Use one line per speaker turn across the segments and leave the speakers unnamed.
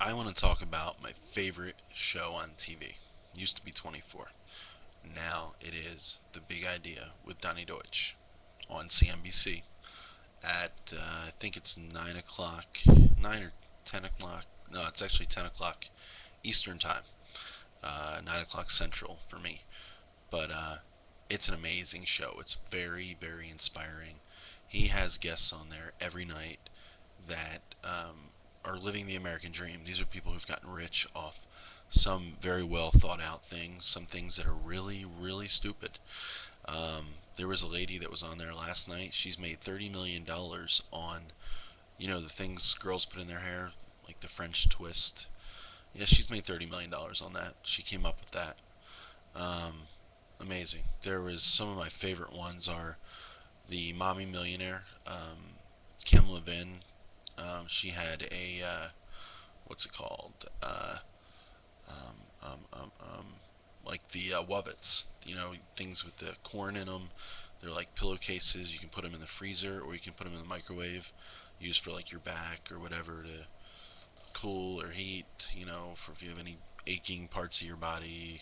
I want to talk about my favorite show on TV. Used to be 24. Now it is The Big Idea with Donny Deutsch on CNBC at, I think it's 9 o'clock, 9 or 10 o'clock. No, it's actually 10 o'clock Eastern Time, 9 o'clock Central for me. But it's an amazing show. It's very, very inspiring. He has guests on there every night that are living the American dream. These are people who've gotten rich off some very well thought out things, some things that are really, really stupid. There was a lady that was on there last night. She's made $30 million on, the things girls put in their hair, like the French twist. Yeah, she's made $30 million on that. She came up with that. Um, Amazing. There was some of my favorite ones are the Mommy Millionaire, Kim Levin. She had a what's it called? Um, um, um, um, like the Wubbits, things with the corn in them. They're like pillowcases. You can put them in the freezer or you can put them in the microwave, used for like your back or whatever to cool or heat. For if you have any aching parts of your body.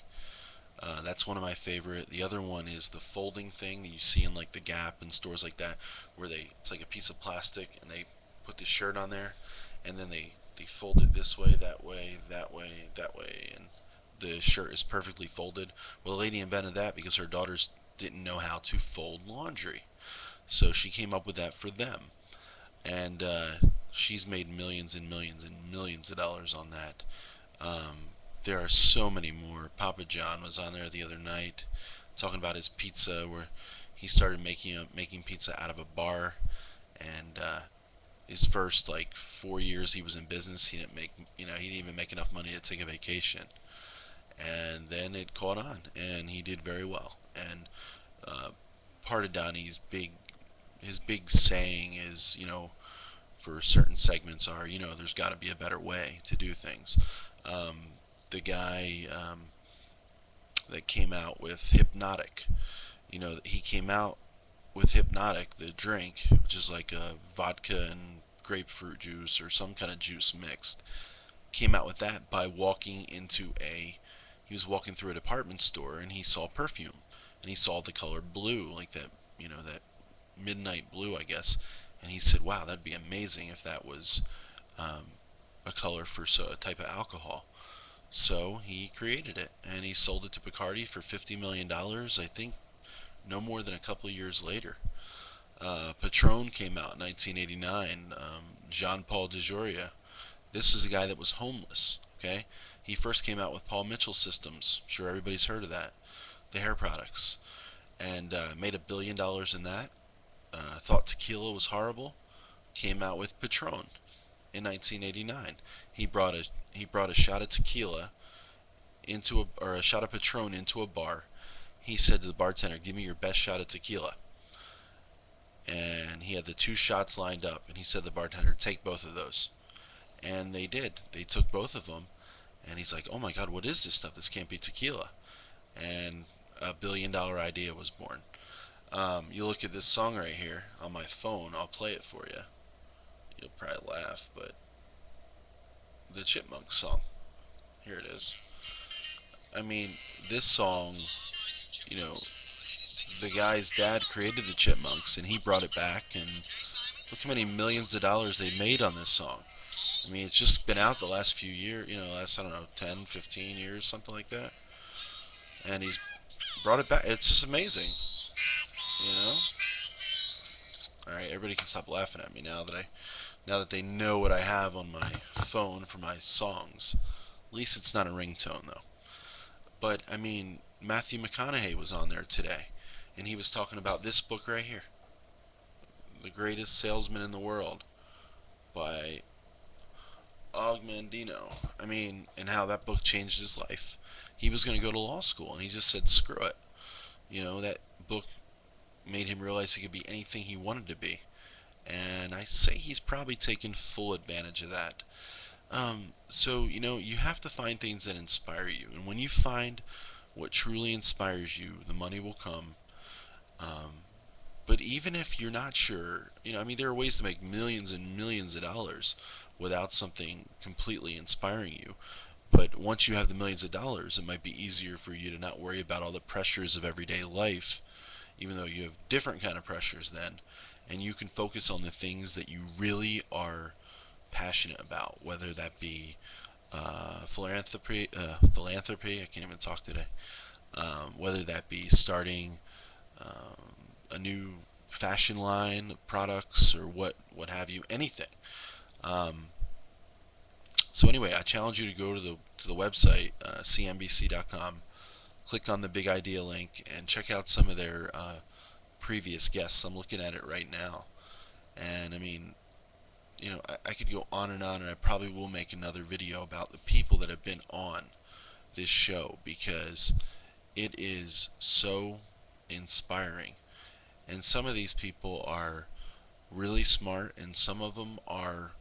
That's one of my favorite. The other one is the folding thing that you see in like the Gap and stores like that, where it's like a piece of plastic and they put the shirt on there, and then they fold it this way, that way, that way, that way, and the shirt is perfectly folded. Well, the lady invented that because her daughters didn't know how to fold laundry, so she came up with that for them, and she's made millions and millions and millions of dollars on that. There are so many more. Papa John was on there the other night talking about his pizza, where he started making pizza out of a bar, and his first like 4 years he was in business, he didn't even make enough money to take a vacation, and then it caught on, and he did very well. And uh, part of Donnie's his big saying is, for certain segments are, there's got to be a better way to do things. Um, the guy that came out with Hypnotic, he came out with Hypnotic, the drink, which is like a vodka and grapefruit juice or some kind of juice mixed. Came out with that by he was walking through a department store and he saw perfume and he saw the color blue, like that, that midnight blue, I guess. And he said, "Wow, that'd be amazing if that was um, a color for a type of alcohol." So he created it and he sold it to Bacardi for $50 million, I think no more than a couple of years later. Patron came out in 1989. Jean Paul DeJoria. This is a guy that was homeless. Okay, he first came out with Paul Mitchell Systems. I'm sure everybody's heard of that. The hair products, and made $1 billion in that. Thought tequila was horrible. Came out with Patron in 1989. He brought a shot of tequila or a shot of Patron into a bar. He said to the bartender, "Give me your best shot of tequila." And he had the two shots lined up, and he said to the bartender, "Take both of those." And they did. They took both of them, and he's like, "Oh my God, what is this stuff? This can't be tequila." And $1 billion idea was born. You look at this song right here on my phone. I'll play it for you. You'll probably laugh, but the Chipmunk song. Here it is. I mean, this song, you know, the guy's dad created the Chipmunks and he brought it back, and look how many millions of dollars they made on this song. I mean, it's just been out the last few years, last, I don't know, 10, 15 years, something like that. And he's brought it back. It's just amazing, you know? All right, everybody can stop laughing at me now that they know what I have on my phone for my songs. At least it's not a ringtone though. But I mean, Matthew McConaughey was on there today, and he was talking about this book right here, "The Greatest Salesman in the World" by Ogmandino. I mean, and how that book changed his life. He was going to go to law school, and he just said, "Screw it." That book made him realize he could be anything he wanted to be. And I say he's probably taken full advantage of that. So, you have to find things that inspire you. And when you find what truly inspires you, the money will come. Um, but even if you're not sure, I mean, there are ways to make millions and millions of dollars without something completely inspiring you. But once you have the millions of dollars, it might be easier for you to not worry about all the pressures of everyday life, even though you have different kind of pressures then, and you can focus on the things that you really are passionate about, whether that be philanthropy. I can't even talk today. Whether that be starting a new fashion line of products or what have you, anything. Um, so anyway, I challenge you to go to the website cnbc.com, click on the Big Idea link, and check out some of their previous guests. I'm looking at it right now, and I mean, I could go on, and I probably will make another video about the people that have been on this show because it is so inspiring. And some of these people are really smart, and some of them are,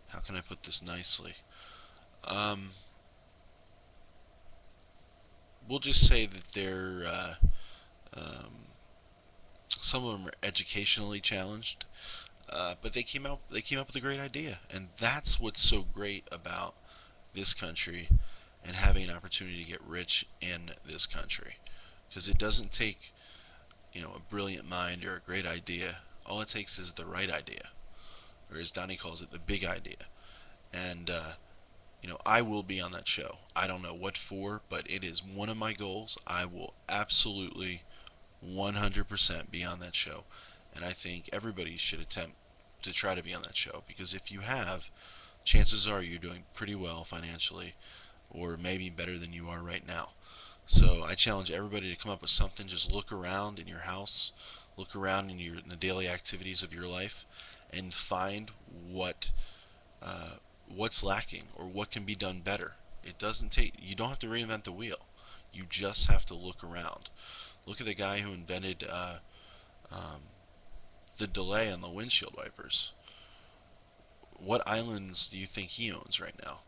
how can I put this nicely? Um, we'll just say that um, some of them are educationally challenged, but they came up with a great idea, and that's what's so great about this country and having an opportunity to get rich in this country, because it doesn't take a brilliant mind or a great idea. All it takes is the right idea, or as Donny calls it, the big idea. And I will be on that show. I don't know what for, but it is one of my goals. I will absolutely 100% be on that show, and I think everybody should attempt to try to be on that show, because if you have, chances are you're doing pretty well financially, or maybe better than you are right now. So I challenge everybody to come up with something. Just look around in your house, look around in the daily activities of your life, and find uh, what's lacking or what can be done better. You don't have to reinvent the wheel. You just have to look around. Look at the guy who invented um, the delay on the windshield wipers. What islands do you think he owns right now?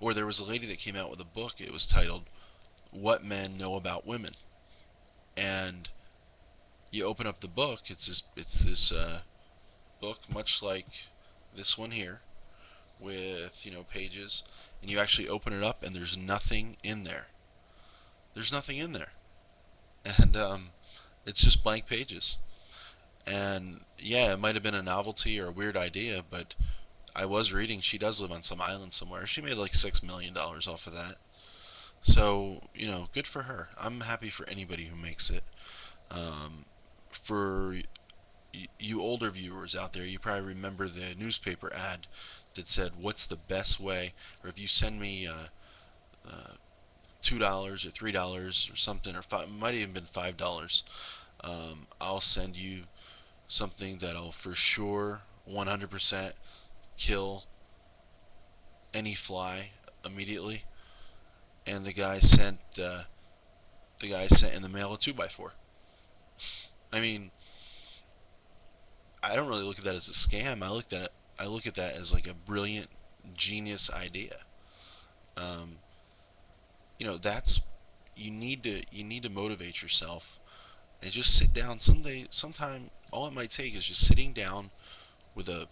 Or there was a lady that came out with a book. It was titled "What Men Know About Women," and you open up the book. It's this book, much like this one here, with pages, and you actually open it up, and there's nothing in there. There's nothing in there, and it's just blank pages. And yeah, it might have been a novelty or a weird idea, but I was reading she does live on some island somewhere. She made like $6 million off of that. So good for her. I'm happy for anybody who makes it. Um, for you older viewers out there, you probably remember the newspaper ad that said, "What's the best way?" Or if you send me $2 or $3 or something, or five, might have even been $5. I'll send you something that'll for sure 100% kill any fly immediately. And the guy sent in the mail a 2x4. I mean, I don't really look at that as a scam. I look at that as like a brilliant, genius idea. Um, that's you need to motivate yourself and just sit down. Sometime, all it might take is just sitting down with a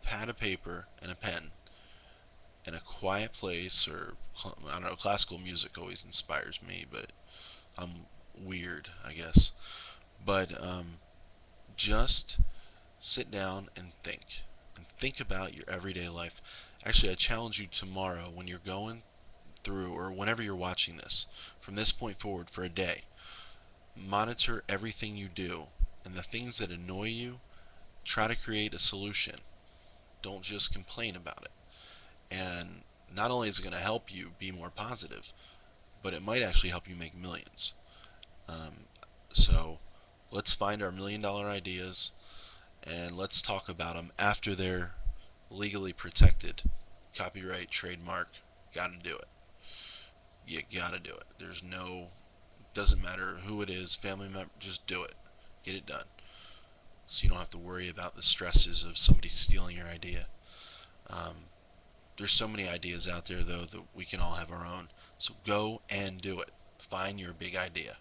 pad of paper and a pen in a quiet place, or I don't know. Classical music always inspires me, but I'm weird, I guess. But just sit down and think about your everyday life. Actually, I challenge you tomorrow, when you're going through, or whenever you're watching this, from this point forward for a day, monitor everything you do, and the things that annoy you, try to create a solution. Don't just complain about it. And not only is it going to help you be more positive, but it might actually help you make millions. Um, so let's find our $1 million ideas, and let's talk about them after they're legally protected. Copyright, trademark, gotta do it. You gotta do it. Doesn't matter who it is, family member, just do it. Get it done. So you don't have to worry about the stresses of somebody stealing your idea. Um, there's so many ideas out there, though, that we can all have our own. So go and do it. Find your big idea.